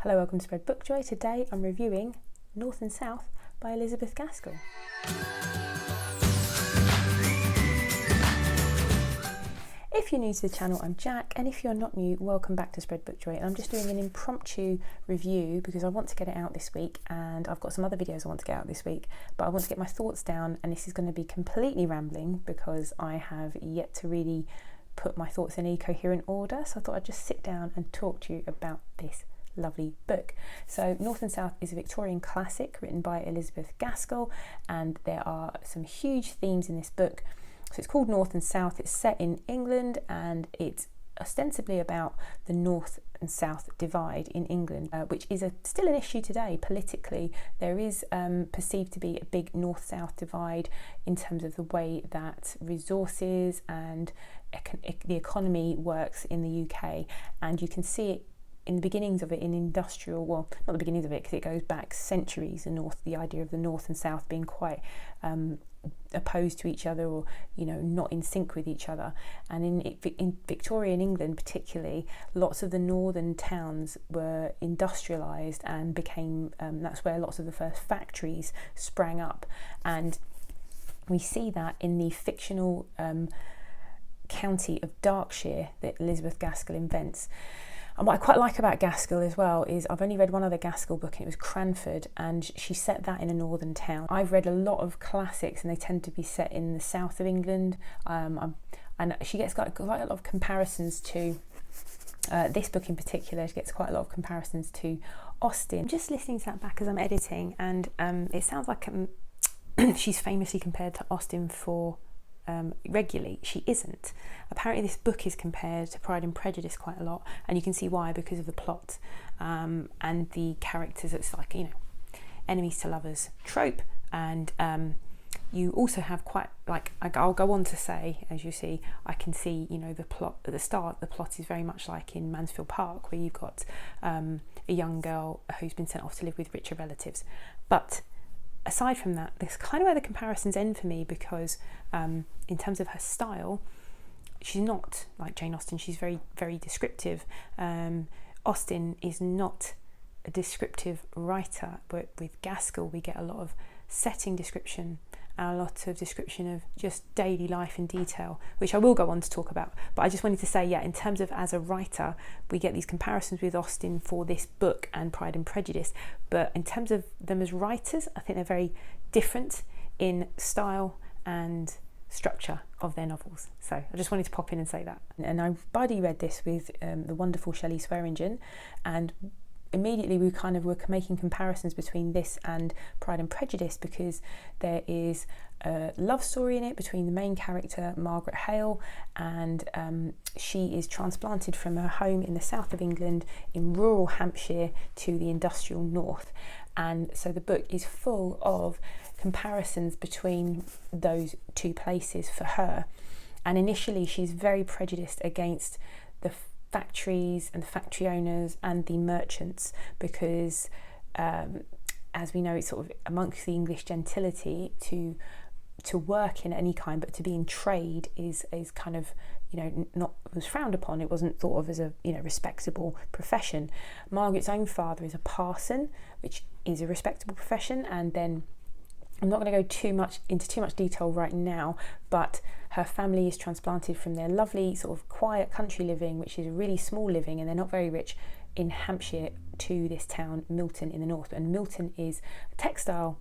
Hello, welcome to Spread Book Joy. Today I'm reviewing North and South by Elizabeth Gaskell. If you're new to the channel, I'm Jack, and if you're not new, welcome back to Spread Book Joy. And I'm just doing an impromptu review because I want to get it out this week, and I've got some other videos I want to get out this week, but I want to get my thoughts down, and this is going to be completely rambling because I have yet to really put my thoughts in a coherent order, so I thought I'd just sit down and talk to you about this lovely book. So North and South is a Victorian classic written by Elizabeth Gaskell, and there are some huge themes in this book. So it's called North and South. It's set in England, and it's ostensibly about the North and South divide in England, which is still an issue today politically. There is perceived to be a big North-South divide in terms of the way that resources and the economy works in the UK, and you can see it in the beginnings of it in industrial, well, not the beginnings of it because it goes back centuries, the idea of the North and South being quite opposed to each other, or not in sync with each other. And in Victorian England particularly, lots of the northern towns were industrialised and became that's where lots of the first factories sprang up, and we see that in the fictional county of Berkshire that Elizabeth Gaskell invents. And what I quite like about Gaskell as well is I've only read one other Gaskell book, and it was Cranford, and she set that in a northern town. I've read a lot of classics and they tend to be set in the south of England, and she gets quite a lot of comparisons to this book in particular. She gets quite a lot of comparisons to Austen. I'm just listening to that back as I'm editing, and it sounds like she's famously compared to Austen for regularly. She isn't. Apparently this book is compared to Pride and Prejudice quite a lot, and you can see why, because of the plot and the characters. It's like, enemies to lovers trope, and you also have quite, like, I'll go on to say, as you see, I can see, the plot at the start. The plot is very much like in Mansfield Park, where you've got a young girl who's been sent off to live with richer relatives. But aside from that, that's kind of where the comparisons end for me, because in terms of her style, she's not like Jane Austen. She's very, very descriptive. Austen is not a descriptive writer, but with Gaskell we get a lot of setting description and a lot of description of just daily life in detail, which I will go on to talk about. But I just wanted to say, in terms of as a writer, we get these comparisons with Austen for this book and Pride and Prejudice, but in terms of them as writers, I think they're very different in style and structure of their novels. So I just wanted to pop in and say that. And I already read this with the wonderful Shelley Swearingen, and immediately we kind of were making comparisons between this and Pride and Prejudice, because there is a love story in it between the main character Margaret Hale, and she is transplanted from her home in the south of England in rural Hampshire to the industrial north, and so the book is full of comparisons between those two places for her. And initially she's very prejudiced against the factories and the factory owners and the merchants, because as we know, it's sort of amongst the English gentility to work in any kind, but to be in trade is kind of not was frowned upon. It wasn't thought of as a respectable profession. Margaret's own father is a parson, which is a respectable profession, and then I'm not going to go into too much detail right now, but her family is transplanted from their lovely sort of quiet country living, which is a really small living, and they're not very rich, in Hampshire, to this town Milton in the north. And Milton is a textile,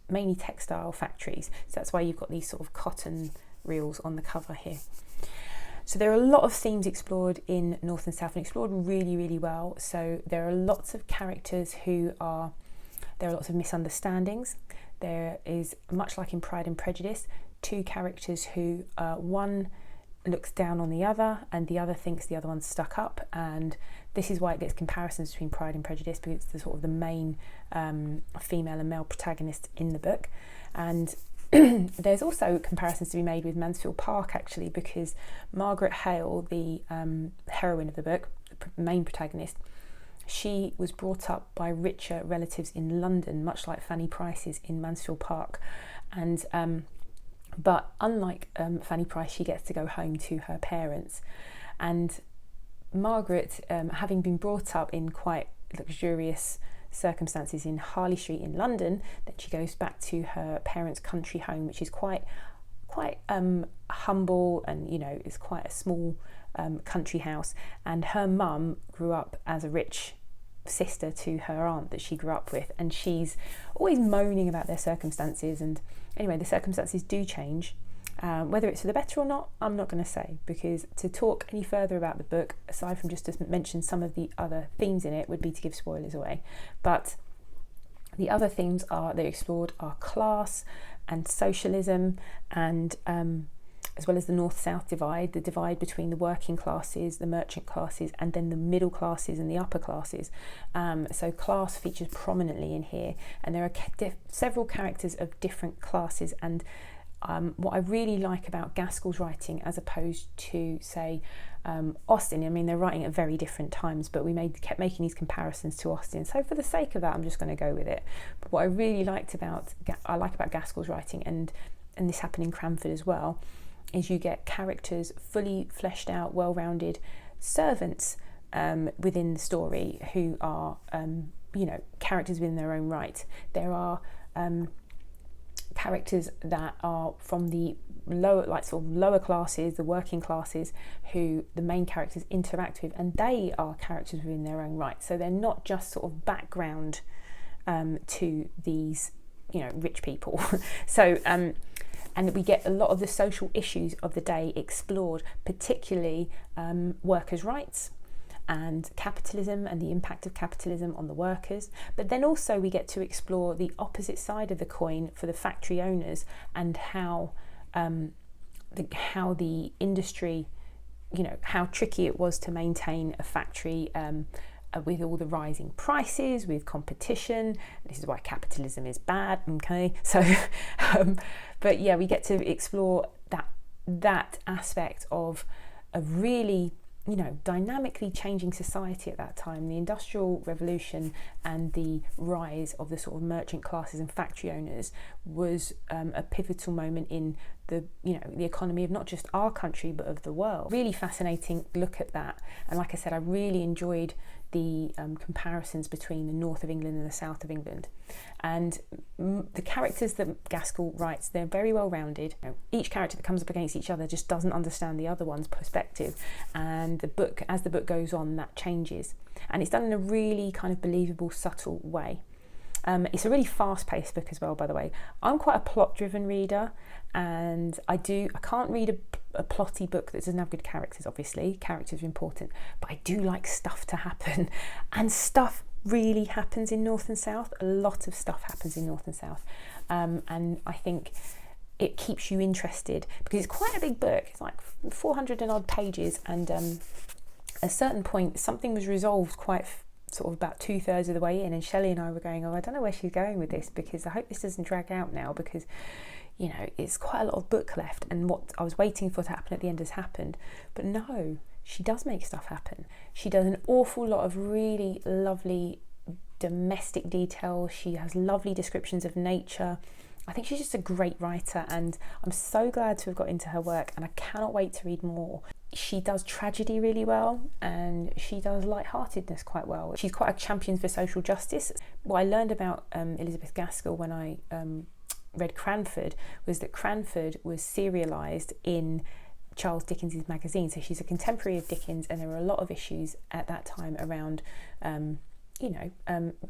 mainly textile factories, so that's why you've got these sort of cotton reels on the cover here. So there are a lot of themes explored in North and South, and explored really, really well. So there are lots of characters there are lots of misunderstandings. There is, much like in Pride and Prejudice, two characters who one looks down on the other and the other thinks the other one's stuck up, and this is why it gets comparisons between Pride and Prejudice, because it's the sort of the main female and male protagonist in the book. And there's also comparisons to be made with Mansfield Park, actually, because Margaret Hale, the heroine of the book, the main protagonist, she was brought up by richer relatives in London, much like Fanny Price is in Mansfield Park, and but unlike Fanny Price, she gets to go home to her parents. And Margaret, having been brought up in quite luxurious circumstances in Harley Street in London, then she goes back to her parents' country home, which is quite humble, and it's quite a small country house. And her mum grew up as a rich sister to her aunt that she grew up with, and she's always moaning about their circumstances. And anyway, the circumstances do change. Whether it's for the better or not, I'm not going to say, because to talk any further about the book, aside from just to mention some of the other themes in it, would be to give spoilers away. But the other themes they explored are class and socialism, and as well as the north-south divide, the divide between the working classes, the merchant classes, and then the middle classes and the upper classes. So class features prominently in here, and there are several characters of different classes. And what I really like about Gaskell's writing, as opposed to, say, Austen, I mean, they're writing at very different times, but we kept making these comparisons to Austen. So for the sake of that, I'm just going to go with it. But what I really like about Gaskell's writing, and this happened in Cranford as well, is you get characters, fully fleshed out, well-rounded servants within the story, who are, characters within their own right. There are characters that are from the lower classes, the working classes, who the main characters interact with, and they are characters within their own right. So they're not just sort of background to these, rich people. So and we get a lot of the social issues of the day explored, particularly workers' rights and capitalism and the impact of capitalism on the workers. But then also we get to explore the opposite side of the coin for the factory owners, and how the industry, how tricky it was to maintain a factory with all the rising prices, with competition. This is why capitalism is bad, okay? So, but yeah, we get to explore that aspect of a really, dynamically changing society at that time. The Industrial Revolution and the rise of the sort of merchant classes and factory owners was a pivotal moment in the economy of not just our country but of the world. Really fascinating look at that. And like I said, I really enjoyed the comparisons between the north of England and the south of England. And the characters that Gaskell writes, they're very well rounded. Each character that comes up against each other just doesn't understand the other one's perspective, and as the book goes on, that changes, and it's done in a really kind of believable, subtle way. It's a really fast-paced book as well, by the way. I'm quite a plot-driven reader, and I can't read a plotty book that doesn't have good characters. Obviously, characters are important, but I do like stuff to happen, and stuff really happens in North and South. A lot of stuff happens in North and South, and I think it keeps you interested, because it's quite a big book. It's like 400 and odd pages, and at a certain point, something was resolved quite sort of about 2/3 of the way in, and Shelley and I were going, I don't know where she's going with this, because I hope this doesn't drag out now, because it's quite a lot of book left, and what I was waiting for to happen at the end has happened. But no, she does make stuff happen. She does an awful lot of really lovely domestic details. She has lovely descriptions of nature. I think she's just a great writer, and I'm so glad to have got into her work, and I cannot wait to read more. She does tragedy really well, and she does lightheartedness quite well. She's quite a champion for social justice. What I learned about Elizabeth Gaskell when I read Cranford was that Cranford was serialised in Charles Dickens's magazine. So she's a contemporary of Dickens, and there were a lot of issues at that time around a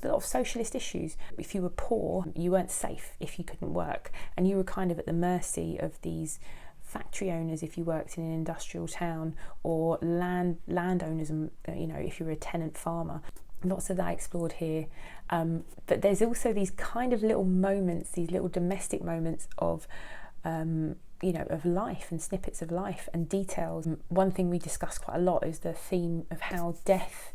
lot of socialist issues. If you were poor, you weren't safe if you couldn't work, and you were kind of at the mercy of these factory owners if you worked in an industrial town, or landowners, and if you were a tenant farmer. Lots of that explored here, but there's also these kind of little moments, these little domestic moments of of life, and snippets of life and details. One thing we discuss quite a lot is the theme of how death,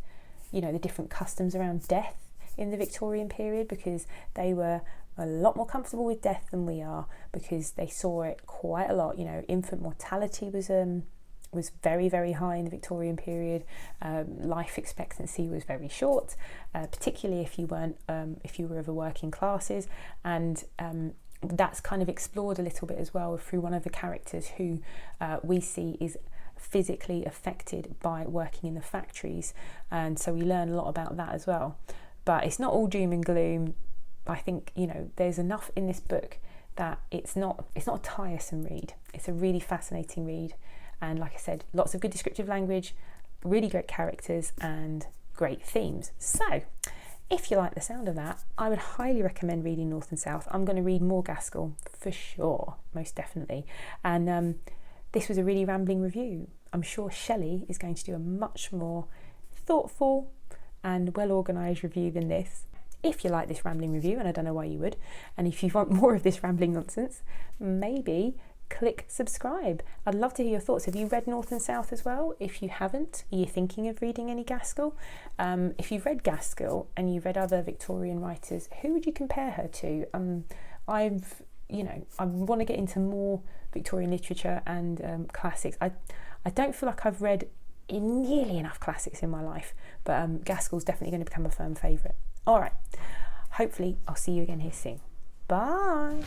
the different customs around death in the Victorian period, because they were a lot more comfortable with death than we are, because they saw it quite a lot. Infant mortality was very, very high in the Victorian period. Life expectancy was very short, particularly if you were of the working classes, and that's kind of explored a little bit as well through one of the characters who we see is physically affected by working in the factories, and so we learn a lot about that as well. But it's not all doom and gloom. I think, you know, there's enough in this book that it's not a tiresome read. It's a really fascinating read, and like I said, lots of good descriptive language, really great characters, and great themes. So if you like the sound of that, I would highly recommend reading North and South. I'm going to read more Gaskell for sure, most definitely. And this was a really rambling review. I'm sure Shelley is going to do a much more thoughtful and well-organised review than this. If you like this rambling review, and I don't know why you would, and if you want more of this rambling nonsense, maybe click subscribe. I'd love to hear your thoughts. Have you read North and South as well? If you haven't, are you thinking of reading any Gaskell? If you've read Gaskell and you've read other Victorian writers, who would you compare her to? I want to get into more Victorian literature and classics. I don't feel like I've read nearly enough classics in my life, but Gaskell's definitely going to become a firm favourite. All right, hopefully I'll see you again here soon. Bye.